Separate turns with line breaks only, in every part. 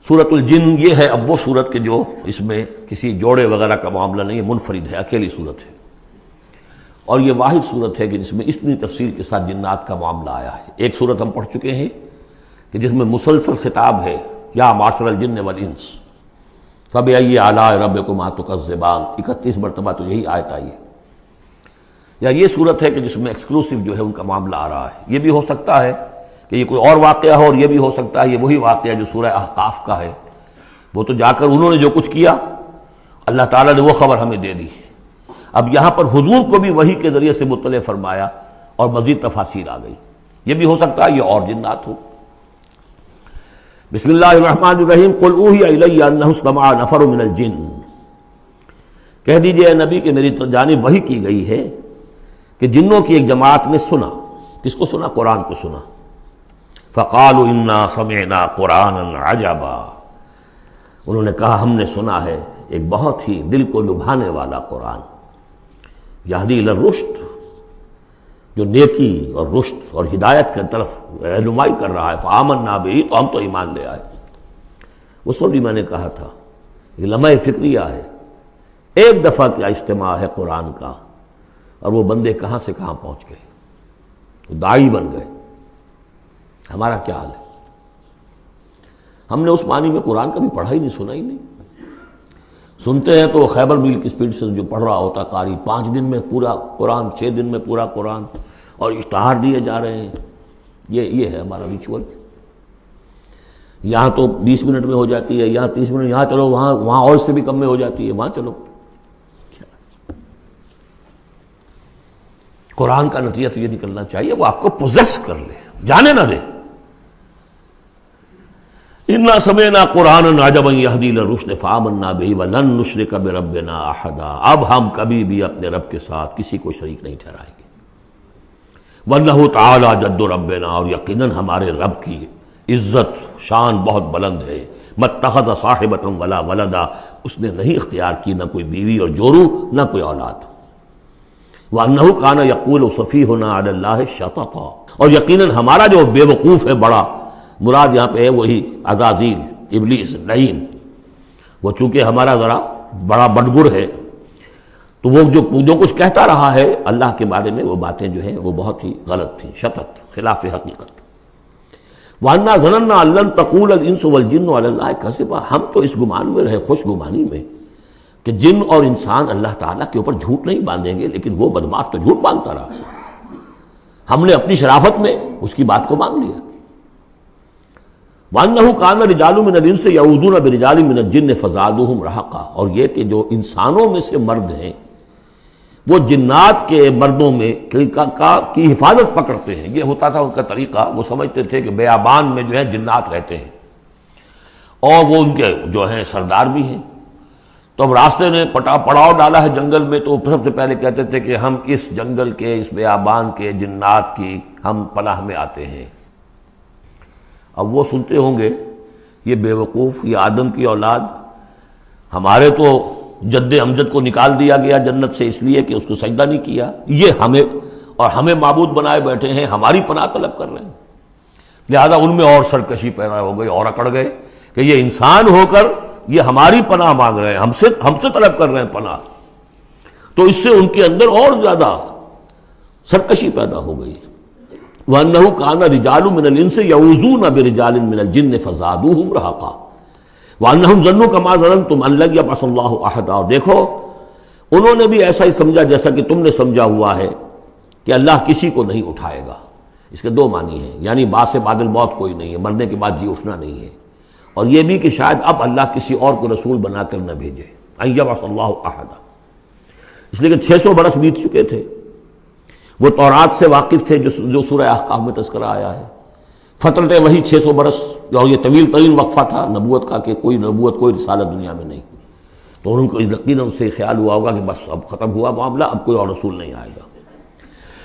سورۃ الجن یہ ہے اب وہ سورت کے جو اس میں کسی جوڑے وغیرہ کا معاملہ نہیں ہے، منفرد ہے، اکیلی سورت ہے، اور یہ واحد سورت ہے کہ جس میں اتنی تفصیل کے ساتھ جنات کا معاملہ آیا ہے۔ ایک سورت ہم پڑھ چکے ہیں کہ جس میں مسلسل خطاب ہے، یا معشر الجن والانس فبأي آلاء ربكما تكذبان، 31 مرتبہ تو یہی آیت آئی ہے۔ یا یہ صورت ہے کہ جس میں ایکسکلوسیو جو ہے ان کا معاملہ آ رہا ہے۔ یہ بھی ہو سکتا ہے کہ یہ کوئی اور واقعہ ہو، اور یہ بھی ہو سکتا ہے یہ وہی واقعہ جو سورہ احقاف کا ہے، وہ تو جا کر انہوں نے جو کچھ کیا اللہ تعالیٰ نے وہ خبر ہمیں دے دی۔ اب یہاں پر حضور کو بھی وحی کے ذریعے سے مطلع فرمایا اور مزید تفاصیل آ گئی۔ یہ بھی ہو سکتا ہے یہ اور جنات ہو۔ بسم اللہ الرحمن الرحیم، قل اوحی الی انہ استمع نفر من الجن، کہہ دیجئے اے نبی کہ میری جانب وحی کی گئی ہے کہ جنوں کی ایک جماعت نے سنا۔ کس کو سنا؟ قرآن کو سنا۔ فقالوا انا سمعنا قرآنا عجبا، انہوں نے کہا ہم نے سنا ہے ایک بہت ہی دل کو لبھانے والا قرآن، یہدی الی الرشد، جو نیکی اور رشد اور ہدایت کی طرف رہنمائی کر رہا ہے۔ فآمنا بہ، تو ہم تو ایمان لے آئے۔ اس وقت بھی میں نے کہا تھا یہ لمحہ فکریہ ہے، ایک دفعہ کیا اجتماع ہے قرآن کا، اور وہ بندے کہاں سے کہاں پہنچ گئے، تو داعی بن گئے۔ ہمارا کیا حال ہے؟ ہم نے اس معنی میں قرآن کبھی پڑھا ہی نہیں، سنا ہی نہیں۔ سنتے ہیں تو خیبر میل کی سپیڈ سے جو پڑھ رہا ہوتا قاری، 5 دن میں پورا قرآن، 6 دن میں پورا قرآن، اور اشتہار دیے جا رہے ہیں۔ یہ ہے ہمارا ریچول۔ یہاں تو 20 منٹ میں ہو جاتی ہے، یہاں 30 منٹ، یہاں چلو وہاں اور اس سے بھی کم میں ہو جاتی ہے، وہاں چلو۔ قرآن کا نتیجہ تو یہ نکلنا چاہیے وہ آپ کو پوزیس کر لے، جانے نہ دے۔ انا سمعنا قرآنا عجبا یہدی الی الرشد فآمنا بہ ولن نشرک بربنا احدا، اب ہم کبھی بھی اپنے رب کے ساتھ کسی کو شریک نہیں ٹھہرائیں گے۔ وانہ تعالی جد ربنا، اور یقیناً ہمارے رب کی عزت شان بہت بلند ہے۔ ماتخذ صاحبۃ ولا ولدا، اس نے نہیں اختیار کی نہ کوئی بیوی اور جورو، نہ کوئی اولاد۔ وانہ کان یقول سفیہنا علی اللہ شططا، اور یقیناً ہمارا جو بے وقوف ہے بڑا، مراد یہاں پہ ہے وہی عزازیل، ابلیس، لعین، وہ چونکہ ہمارا ذرا بڑا بڑگر ہے، تو وہ جو کچھ کہتا رہا ہے اللہ کے بارے میں، وہ باتیں جو ہیں وہ بہت ہی غلط تھیں، شطط، خلاف حقیقت۔ وَأَنَّا ظَنَنَّا أَن لَّن تَقُولَ الْإِنسُ وَالْجِنُّ عَلَى اللَّهِ كَذِبًا، ہم تو اس گمان میں رہے، خوش گمانی میں، کہ جن اور انسان اللہ تعالیٰ کے اوپر جھوٹ نہیں باندھیں گے، لیکن وہ بدماش تو جھوٹ باندھتا رہا۔ ہم نے اپنی شرافت میں اس کی بات کو مان لیا۔ وَأَنَّهُ كَانَ رِجَالٌ مِّنَ الْإِنسِ يَعُوذُونَ بِرِجَالٍ مِّنَ الْجِنِّ فَزَادُوهُمْ رَهَقًا، اور یہ کہ جو انسانوں میں سے مرد ہیں وہ جنات کے مردوں میں کی حفاظت پکڑتے ہیں۔ یہ ہوتا تھا ان کا طریقہ، وہ سمجھتے تھے کہ بیابان میں جو ہے جنات رہتے ہیں اور وہ ان کے جو ہیں سردار بھی ہیں، تو اب راستے نے پڑاؤ ڈالا ہے جنگل میں، تو سب سے پہلے کہتے تھے کہ ہم اس جنگل کے، اس بیابان کے جنات کی ہم پناہ میں آتے ہیں۔ اب وہ سنتے ہوں گے یہ بے وقوف، یہ آدم کی اولاد، ہمارے تو جد امجد کو نکال دیا گیا جنت سے اس لیے کہ اس کو سجدہ نہیں کیا، یہ ہمیں معبود بنائے بیٹھے ہیں، ہماری پناہ طلب کر رہے ہیں۔ لہذا ان میں اور سرکشی پیدا ہو گئی، اور اکڑ گئے کہ یہ انسان ہو کر یہ ہماری پناہ مانگ رہے ہیں، ہم سے طلب کر رہے ہیں پناہ، تو اس سے ان کے اندر اور زیادہ سرکشی پیدا ہو گئی۔ وَأَنَّهُ كَانَ رِجَالٌ مِّنَ الْإِنسِ يَعُوذُونَ بِرِجَالٍ مِّنَ الْجِنِّ فَزَادُوهُمْ رَهَقًا وَأَنَّهُمْ ظَنُّوا كَمَا ظَنَنتُمْ أَن لَّن يَبْعَثَ اللَّهُ أَحَدًا، اور دیکھو انہوں نے بھی ایسا ہی سمجھا جیسا کہ تم نے سمجھا ہوا ہے کہ اللہ کسی کو نہیں اٹھائے گا۔ اس کے 2 معنی ہیں، یعنی بعد سے بعد الموت کوئی نہیں ہے، مرنے کے بعد جی اٹھنا نہیں ہے، اور یہ بھی کہ شاید اب اللہ کسی اور کو رسول بنا کر نہ بھیجے، أن يبعث الله أحدا، اس لیے کہ 600 برس بیت چکے تھے۔ وہ تورات سے واقف تھے جو سورہ احقاف میں تذکرہ آیا ہے، فترت وہی 600 برس، اور یہ طویل ترین وقفہ تھا نبوت کا کہ کوئی نبوت، کوئی رسالت دنیا میں نہیں، تو ان کو یقیناً اس سے خیال ہوا ہوگا کہ بس اب ختم ہوا معاملہ، اب کوئی اور رسول نہیں آئے گا۔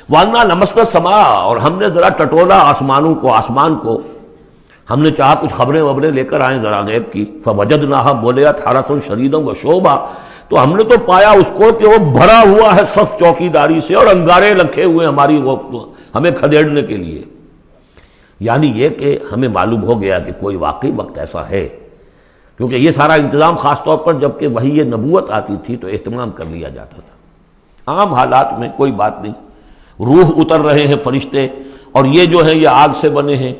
وَأَنَّا لَمَسْنَا السَّمَاءَ، اور ہم نے ذرا ٹٹولا آسمان کو، ہم نے چاہا کچھ خبریں لے کر آئیں ذرا غیب کی، فَوَجَدْنَاهَا مُلِئَتْ حَرَسًا شَدِيدًا وَشُعُبًا، تو ہم نے تو پایا اس کو کہ وہ بھرا ہوا ہے سخت چوکیداری سے، اور انگارے رکھے ہوئے ہماری ہمیں کھدیڑنے کے لیے۔ یعنی یہ کہ ہمیں معلوم ہو گیا کہ کوئی واقعی وقت ایسا ہے کیونکہ یہ سارا انتظام خاص طور پر جب کہ وحی نبوت آتی تھی تو اہتمام کر لیا جاتا تھا۔ عام حالات میں کوئی بات نہیں، روح اتر رہے ہیں فرشتے، اور یہ جو ہیں یہ آگ سے بنے ہیں،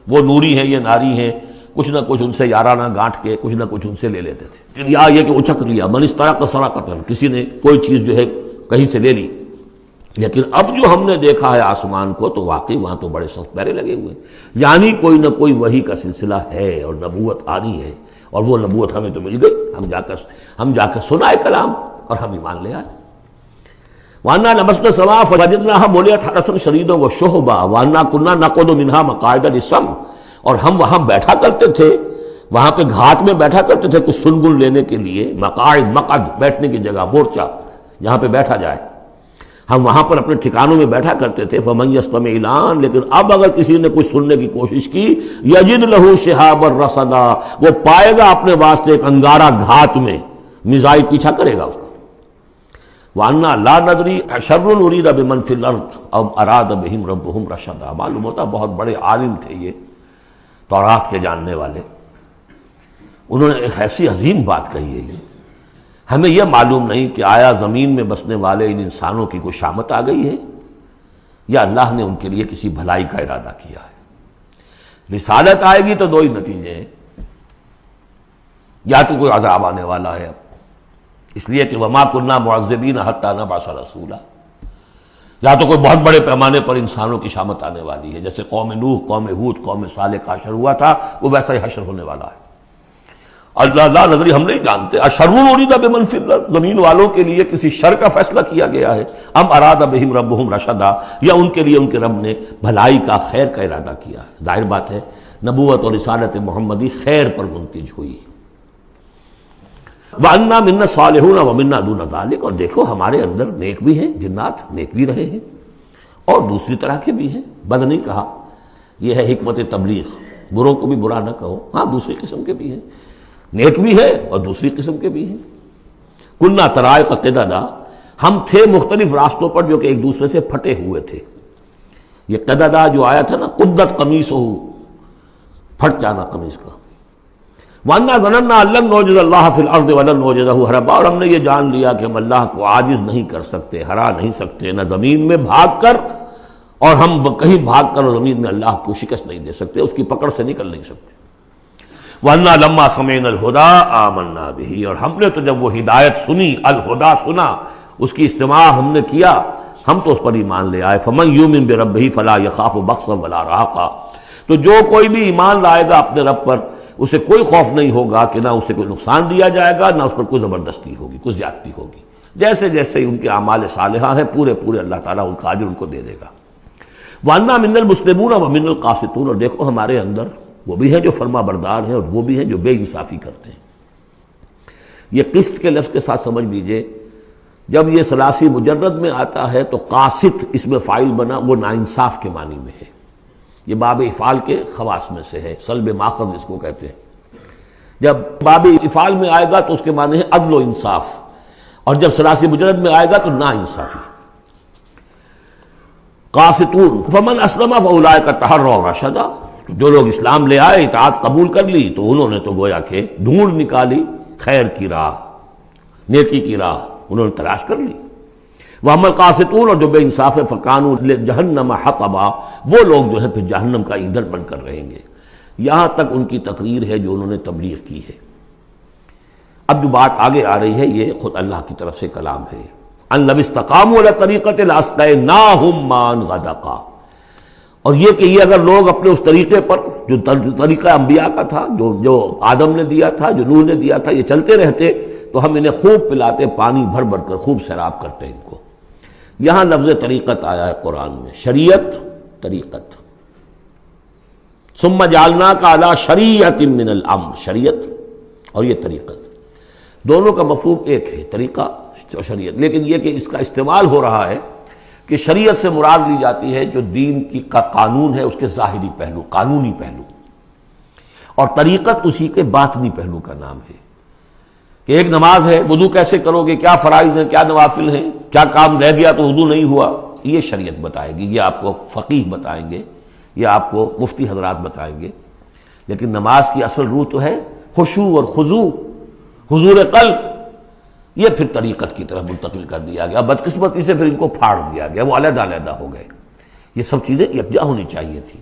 وہ نوری ہیں یہ ناری ہیں، کچھ نہ کچھ ان سے یارانہ گانٹ کے کچھ نہ کچھ ان سے لے لیتے تھے، یا یہ کہ اچک لیا، من استرق سرقۃ، کسی نے کوئی چیز جو ہے کہیں سے لے لی۔ لیکن اب جو ہم نے دیکھا ہے آسمان کو تو واقعی وہاں تو بڑے سخت پہرے لگے ہوئے ہیں، یعنی کوئی نہ کوئی وحی کا سلسلہ ہے اور نبوت آنی ہے، اور وہ نبوت ہمیں تو مل گئی، ہم جا کر سنائے کلام اور ہم ایمان لے آئے۔ وَأَنَّا لَمَسْنَا السَّمَاءَ فَوَجَدْنَاهَا مُلِئَتْ حَرَسًا شَدِيدًا وَشُهُبًا وَأَنَّا كُنَّا نَقْعُدُ مِنْهَا مَقَاعِدَ لِلسَّمْعِ، اور ہم وہاں بیٹھا کرتے تھے، وہاں پہ گھاٹ میں بیٹھا کرتے تھے کچھ سنگن لینے کے لیے، مقاعد، مقعد بیٹھنے کی جگہ، مورچہ جہاں پہ بیٹھا جائے، ہم وہاں پر اپنے ٹھکانوں میں بیٹھا کرتے تھے۔ فَمَن يَسْتَمِعِ الْآنَ، لیکن اب اگر کسی نے کچھ سننے کی کوشش کی، يَجِدْ لَهُ شِهَابًا رَصَدًا، وہ پائے گا اپنے واسطے ایک انگارہ گھات میں، میزائل پیچھا کرے گا اس کا۔ وَأَنَّا لَا نَدْرِي أَشَرٌّ أُرِيدَ بِمَنْ فِي الْأَرْضِ أَمْ أَرَادَ بِهِمْ رَبُّهُمْ رَشَدًا۔ معلوم ہوتا بہت بڑے عالم تھے یہ، تورات کے جاننے والے، انہوں نے ایک ایسی عظیم بات کہی ہے یہ، ہمیں یہ معلوم نہیں کہ آیا زمین میں بسنے والے ان انسانوں کی کوئی شامت آ گئی ہے یا اللہ نے ان کے لیے کسی بھلائی کا ارادہ کیا ہے۔ رسالت آئے گی تو دو ہی نتیجے ہیں، یا تو کوئی عذاب آنے والا ہے اب، اس لیے کہ وما كنا معذبین حتی نبعث رسولا، یا تو کوئی بہت بڑے پیمانے پر انسانوں کی شامت آنے والی ہے، جیسے قوم نوح، قوم ہود، قوم صالح کا حشر ہوا تھا، وہ ویسا ہی حشر ہونے والا ہے۔ اللہ لا نظری، ہم نہیں جانتے، اشر ارید بمن فی الارض، زمین والوں کے لیے کسی شر کا فیصلہ کیا گیا ہے، ام اراد بہم ربہم رشدا، یا ان کے لیے ان کے رب نے بھلائی کا، خیر کا ارادہ کیا ہے۔ ظاہر بات ہے نبوت اور رسالت محمدی خیر پر منتج ہوئی۔ وَأَنَّا مِنَّا الصَّالِحُونَ وَمِنَّا دُونَ ذَلِكَ، اور دیکھو ہمارے اندر نیک بھی ہیں، جنات نیک بھی رہے ہیں اور دوسری طرح کے بھی ہیں، بد نہیں کہا، یہ ہے حکمت تبلیغ، بروں کو بھی برا نہ کہو، ہاں دوسری قسم کے بھی ہیں، نیک بھی ہے اور دوسری قسم کے بھی ہیں۔ کُنَّا طَرَائِقَ قِدَدًا، ہم تھے مختلف راستوں پر جو کہ ایک دوسرے سے پھٹے ہوئے تھے۔ یہ قددا جو آیا تھا نا، قدت قمیصہ، پھٹ جانا قمیص کا۔ وَأَنَّا ظَنَنَّا أَن لَّن نُعْجِزَ اللَّهَ فِي الْأَرْضِ وَلَن نُعْجِزَهُ هَرَبًا، اور ہم نے یہ جان لیا کہ ہم اللہ کو عاجز نہیں کر سکتے، ہرا نہیں سکتے، نہ زمین میں بھاگ کر، اور ہم کہیں بھاگ کر اور زمین میں اللہ کو شکست نہیں دے سکتے، اس کی پکڑ سے نکل نہیں سکتے۔ وَأَنَّا لَمَّا سَمِعْنَا الْهُدَىٰ آمَنَّا بِهِ، اور ہم نے تو جب وہ ہدایت سنی، الہدا سنا، اس کی استماع ہم نے کیا، ہم تو اس پر ایمان لے آئے۔ فَمَن يُؤْمِن بِرَبِّهِ فَلَا يَخَافُ بَخْسًا وَلَا رَهَقًا، تو جو کوئی بھی ایمان لائے گا اپنے رب پر، اسے کوئی خوف نہیں ہوگا کہ نہ اسے کوئی نقصان دیا جائے گا، نہ اس پر کوئی زبردستی ہوگی، کوئی زیادتی ہوگی، جیسے جیسے ان کے اعمال صالحہ ہیں پورے پورے اللہ تعالیٰ ان کا اجر ان کو دے دے گا۔ وَأَنَّا مِنَّا الْمُسْلِمُونَ وَمِنَّا الْقَاسِطُونَ، اور دیکھو ہمارے اندر وہ بھی ہیں جو فرما بردار ہیں اور وہ بھی ہیں جو بے انصافی کرتے ہیں۔ یہ قسط کے لفظ کے ساتھ سمجھ لیجئے، جب یہ ثلاثی مجرد میں آتا ہے تو قاسط اس میں فاعل بنا، وہ ناانصاف کے معنی میں ہے، یہ باب افعال کے خواص میں سے ہے، سلب ماخذ اس کو کہتے ہیں۔ جب باب افعال میں آئے گا تو اس کے معنی ہے عدل و انصاف، اور جب ثلاثی مجرد میں آئے گا تو نا انصافی۔ قاسطون فمن اسلم فاولئک تحروا رشدا، جو لوگ اسلام لے آئے، اطاعت قبول کر لی، تو انہوں نے تو گویا کہ ڈھونڈ نکالی خیر کی راہ، نیکی کی راہ انہوں نے تلاش کر لی۔ وَأَمَّا الْقَاسِطُونَ، اور جو بے انصاف ہے، فَكَانُوا لِجَهَنَّمَ حَطَبًا، وہ لوگ جو ہے پھر جہنم کا ایندھن بن کر رہیں گے۔ یہاں تک ان کی تقریر ہے جو انہوں نے تبلیغ کی ہے۔ اب جو بات آگے آ رہی ہے یہ خود اللہ کی طرف سے کلام ہے۔ أَن لَوِ اسْتَقَامُوا عَلَى الطَّرِيقَةِ لَأَسْقَيْنَاهُم مَّاءً غَدَقًا، اور یہ کہ یہ اگر لوگ اپنے اس طریقے پر جو طریقہ انبیاء کا تھا، جو آدم نے دیا تھا، جو نوح نے دیا تھا، یہ چلتے رہتے تو ہم انہیں خوب پلاتے، پانی بھر بھر کر خوب سیراب کرتے ان کو۔ یہاں لفظ طریقت آیا ہے قرآن میں، شریعت، طریقت۔ ثم جعلناک علی شریعۃ من الامر، شریعت اور یہ طریقت، دونوں کا مفہوم ایک ہے، طریقہ اور شریعت، لیکن یہ کہ اس کا استعمال ہو رہا ہے کہ شریعت سے مراد لی جاتی ہے جو دین کی کا قانون ہے، اس کے ظاہری پہلو، قانونی پہلو، اور طریقت اسی کے باطنی پہلو کا نام ہے کہ ایک نماز ہے، وضو کیسے کرو گے، کیا فرائض ہیں، کیا نوافل ہیں، کیا کام رہ گیا تو وضو نہیں ہوا، یہ شریعت بتائے گی، یہ آپ کو فقیہ بتائیں گے، یہ آپ کو مفتی حضرات بتائیں گے، لیکن نماز کی اصل روح تو ہے خشوع اور خضوع، حضور قلب، یہ پھر طریقت کی طرف منتقل کر دیا گیا. بدقسمتی سے پھر ان کو پھاڑ دیا گیا، وہ علیحدہ علیحدہ ہو گئے. یہ سب چیزیں یکجا ہونی چاہیے تھی.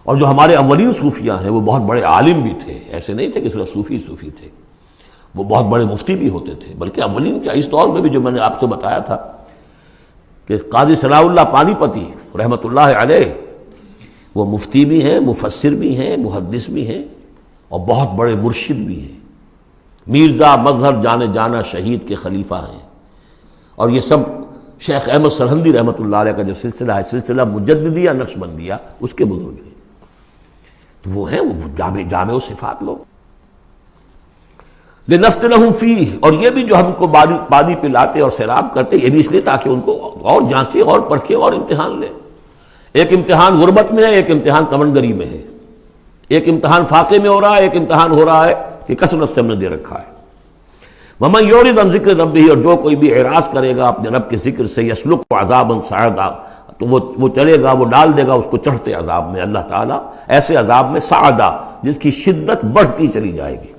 اور جو ہمارے اولین صوفیاء ہیں وہ بہت بڑے عالم بھی تھے، ایسے نہیں تھے کہ صرف صوفی تھے، وہ بہت بڑے مفتی بھی ہوتے تھے. بلکہ اولین کیا، اس دور میں بھی جو میں نے آپ سے بتایا تھا کہ قاضی ثناء اللہ پانی پتی رحمۃ اللہ علیہ، وہ مفتی بھی ہیں، مفسر بھی ہیں، محدث بھی ہیں، اور بہت بڑے مرشد بھی ہیں. میرزا مظہر جانے جانا شہید کے خلیفہ ہیں. اور یہ سب شیخ احمد سرہندی رحمۃ اللہ علیہ کا جو سلسلہ ہے، سلسلہ مجددیہ نقشبندیہ، اس کے بزرگ ہیں. تو وہ ہیں، وہ جامع صفات لوگ. لنفتنہم فیہ، اور یہ بھی جو ہم کو پانی پلاتے اور سیراب کرتے، یہ بھی اس لیے تاکہ ان کو اور جانچے اور پرکھے اور امتحان لیں. ایک امتحان غربت میں ہے، ایک امتحان تمنگری میں ہے. ایک امتحان فاقے میں ہو رہا ہے، ایک امتحان ہو رہا ہے کہ کثرت سے ہم نے دے رکھا ہے. وَمَن يُعْرِضْ عَن ذِكْرِ رَبِّهِ، اور جو کوئی بھی اعراض کرے گا اپنے رب کے ذکر سے، يَسْلُكْهُ عَذَابًا صَعَدًا، تو وہ چلے گا، وہ ڈال دے گا اس کو چڑھتے عذاب میں. اللہ تعالیٰ ایسے عذاب میں صعدا، جس کی شدت بڑھتی چلی جائے گی.